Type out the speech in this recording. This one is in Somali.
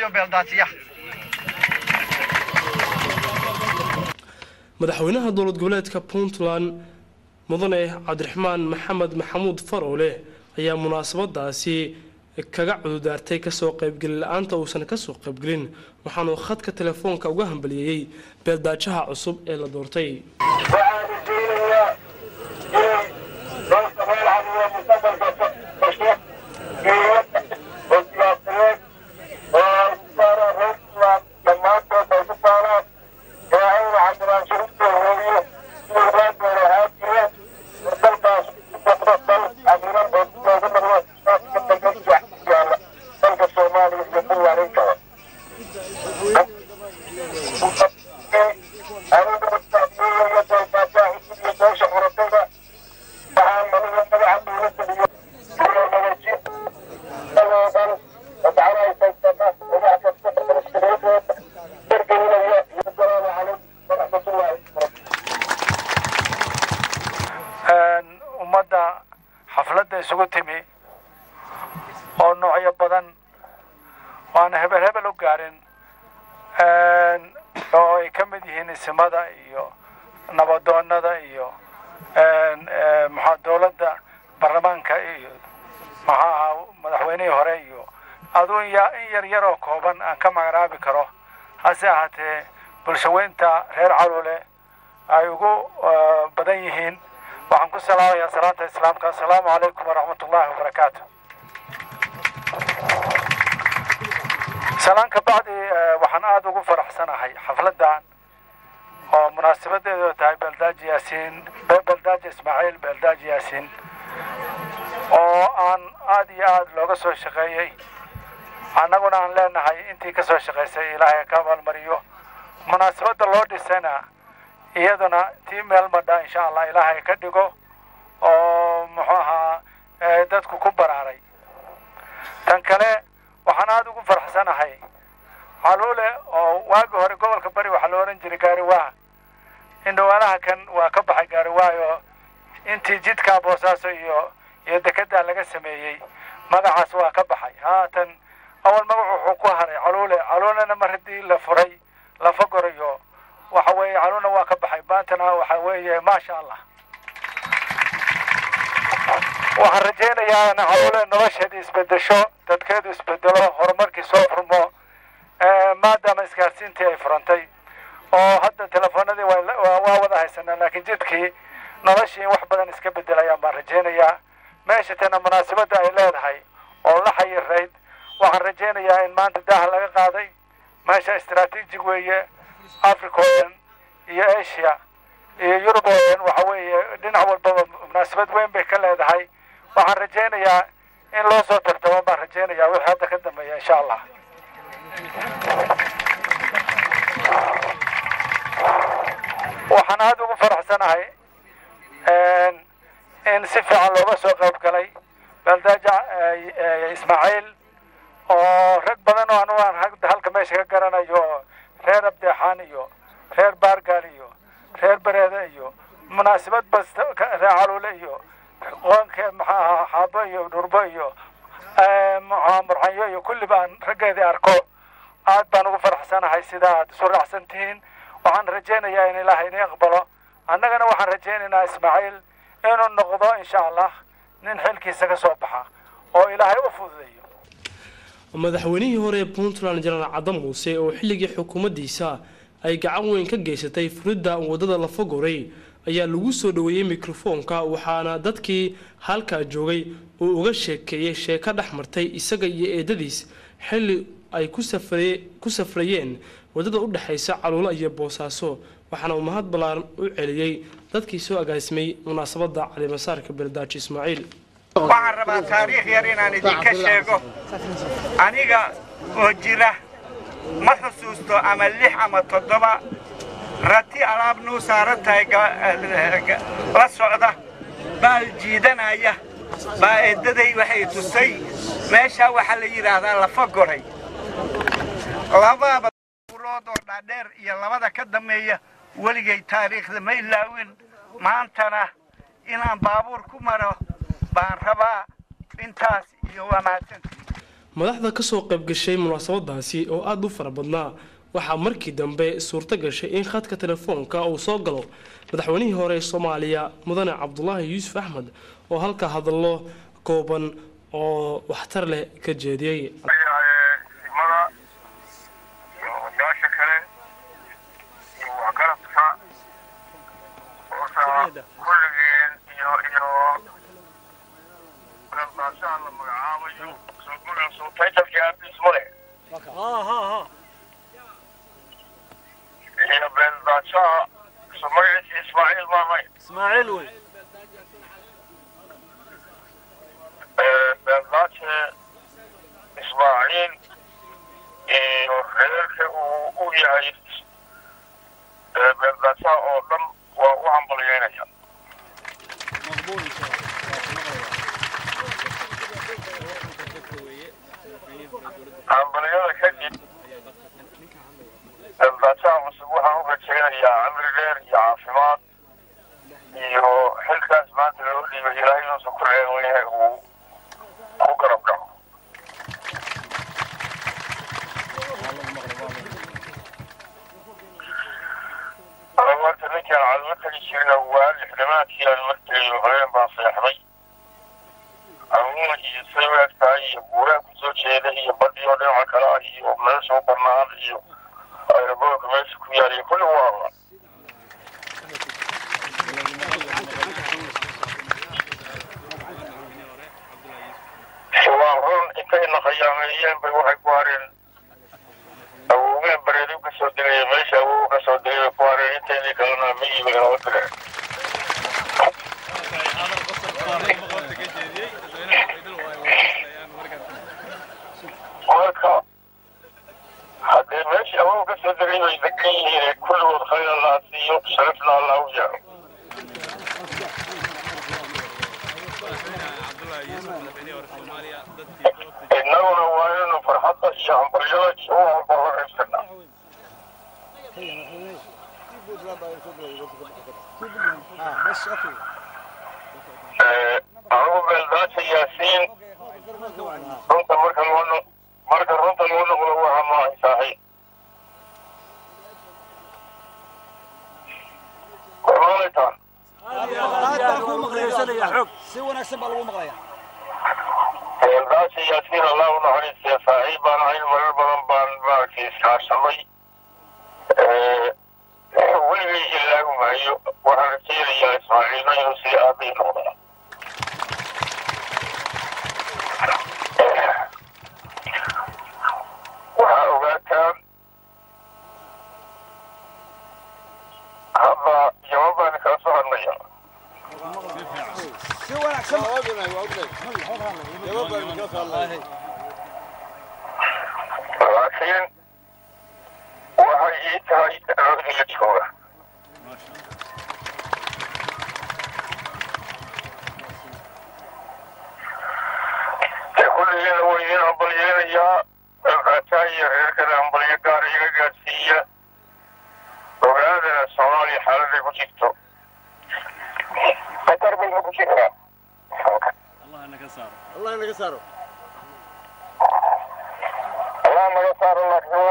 hambalyo beeldaajiya madaxweynaha dowlad goboleedka Puntland mudane Cabdiraxmaan Maxamed Maxamuud Faroole ayaa munaasabadaasi kaga cududaartay ka soo qaybgal la'aanta uusan ka soo qaybgalin waxaanu khadka telefoonka uga hambaliyay beeldaajaha cusub ee la doortay xafladda isugu timi oo noocyo badan waana hebel u gaarin oo ay ka mid yihiin isimada iyo nabadoonnada iyo dowladda baarlamaanka iyo madaxweynihii hore iyo aduu in yar oo kooban aan ka magacaabi karo hase ahaatee bulshaweynta reer Caluule ay ugu badan yihiin waxaan ku salaamayaa salaanta islaamka assalaamu calaykum waraxmatullaahi wabarakaatuh salaanka bacdi waxaan aad ugu faraxsanahay xafladan oo munaasabadeedu tahay beeldaaji yaasiin beeldaaji Ismaaciil beeldaaji yaasiin oo aan aad iyo aad looga soo shaqeeyay annaguna aan leenahay intii ka soo shaqeysay ilaahay ka abaalmariyo munaasabada loo dhisana iyaduna tii meel madha insha Allah ilaahay ka dhigo oo dadku ku baraaray tan kale waxaan aad ugu faraxsanahay Caluule oo waagi hore gobolka bari waxa la oran jiray Gaariwaa indhawaanaha kan waa ka baxay Gaariwaayo intii jidka Boosaaso iyo dekada laga sameeyay magacaas waa ka baxay haatan awal magac wuxuu ku haray Caluulena maradii la furay la fagorayo waxa weeye Caluulena waa ka baxay baantana waxa weeye ma sha Allah waxaan rajaynayaa in Caluule nolosheeda isbedesho dadkeedu isbedelo horumarkii soo furmo maadaama isgaarsiintii ay furantay oo hadda telefoonadii waa wada haysanaa laakiin jidkii noloshii wax badan iska bedelayaan baan rajaynayaa meesha tana munaasabada ay leedahay oo la xayirayd waxaan rajaynayaa in maanta daaha laga qaaday meesha istiraatiijig weeye Africa iyo Asia iyo Europe waxa weeye dhinac walba munaasabad weyn bay ka leedahay waxaan rajaynayaa in loo soo tartamo baan rajaynayaa wixii hadda ka dambeeya insha Allah waxaan aad ugu faraxsanahay in si fiican looga soo qayb galay beeldaaja Ismaaciil oo rag badan oo aan halka meesha ka garanayo reer Abdeexaan iyo reer Baargaal iyo reer Bareeda iyo munaasabad basta reer Caluule iyo qoonka xaabo iyo dhurbo iyo marxayo iyo kulli baan raggeedii arko aad baan ugu faraxsanahay sida aad soo raacsantiin waxaan rajaynayaa in Ilaahay inoo aqbalo annagana waxaan rajaynaynaa Ismaaciil inuu noqdo insha Allah nin xilkiisa ka soo baxa oo Ilaahay u fududeeyo madaxweynihii hore Puntland General Adam Muuse oo xilligii xukuumaddiisa ay gacan weyn ka geysatay furidda wadada la fogoray ayaa lagu soo dhaweeyay mikrofoonka waxaana dadkii halka joogay uu uga sheekeeyay sheeko dhaxmartay isaga iyo eedadiis xilli ay ku safrayeen wadada u dhaxaysa Caluule iyo Boosaaso waxaana uu mahad balaaran u celiyay dadkii soo agaasimay munaasabada cali masaarka beeldaaji Ismaaciil waxaan rabaa taariikh yar inaan idinka sheego aniga oo jira ma xusuusto ama 6 ama 7 rati alaab noo saaran tahay la socda baal jiidanaya baa eedaday waxay tusay meesha waxa la yiraahdaa la fagoray laba buulood oo dhaadheer iyo labada ka dambeeya waligay taariikhda ma ilaawin maantana inaan baabuur ku maro baan rabaa intaas iyo wanaagsan madaxda ka soo qayb gashay munaasabadaasi oo aad u fara badnaa waxaa markii dambe suurto gashay in khadka telefoonka uu soo galo madaxweynihii hore ee Soomaaliya mudane Cabdullaahi Yuusuf Axmed oo halka hadallo kooban oo waxtar leh ka jeediyay. اسماعيل وين اسماعيل خيرك وياي بلداتها oo dhan waa u hambalyeynaya مقبول ان شاء الله hambalyada kadib bلداتها cusub waxaan u rajaynayaa cimri dheer iyo caafimaad iyo xilkaas maanta loo dhiibay ilaahay inuu ku reebayahay uu ku garab dhaco maanta ninkaan cadma tagi jirna waa lixdamaadkii aan marteeyo habeen baan seexday amuuna iyo say u egtahay iyo buuraha kusoo jeeda iyo badii oo dhinaca kale ah iyo meeshuu bannaan iyo aeroboorka meesha ku yaal iyo kulli waa run intayna khiyaameeyeen bay waxay ku hareen awowgeen bareedu ka soo degaya meesha awow ka soo degay bay ku hareen intaydii kalena miyii bay noo direen marka haddee meeshii awow ka soo degay bay degan yihiin kulligood khayr allah siiyo sharafna allah u yaaro innaguna waa inaynu farxadda iyo hambalyada iyo u hamballo qaybsanaa anigu beeldaaja yaasiin runta marka loo noqdo waxa maahay saaxiib warmaanaytaan beeldaaja yaasiin allah u naxariistiya saaxiib baan ahayn marar badan baan maaragtay iskaashanay weligay ilaagu maayo waxaan rajaynayaa ismaaciilna inuu sii aabay noqdaa waxaa ogaataan hadda yaman baan kala soo hadlaya laakiin waxay ii tahay roodila jooga kulligiina waa idiin hambalyeynayaa alqaataa iyo reerkana hambalyo gaara iga gaadhsiiya ogaadana soomaaliya xaaladay ku jirto qatar bayna ku jirtaa الله انك صار الله naga saaro laakiin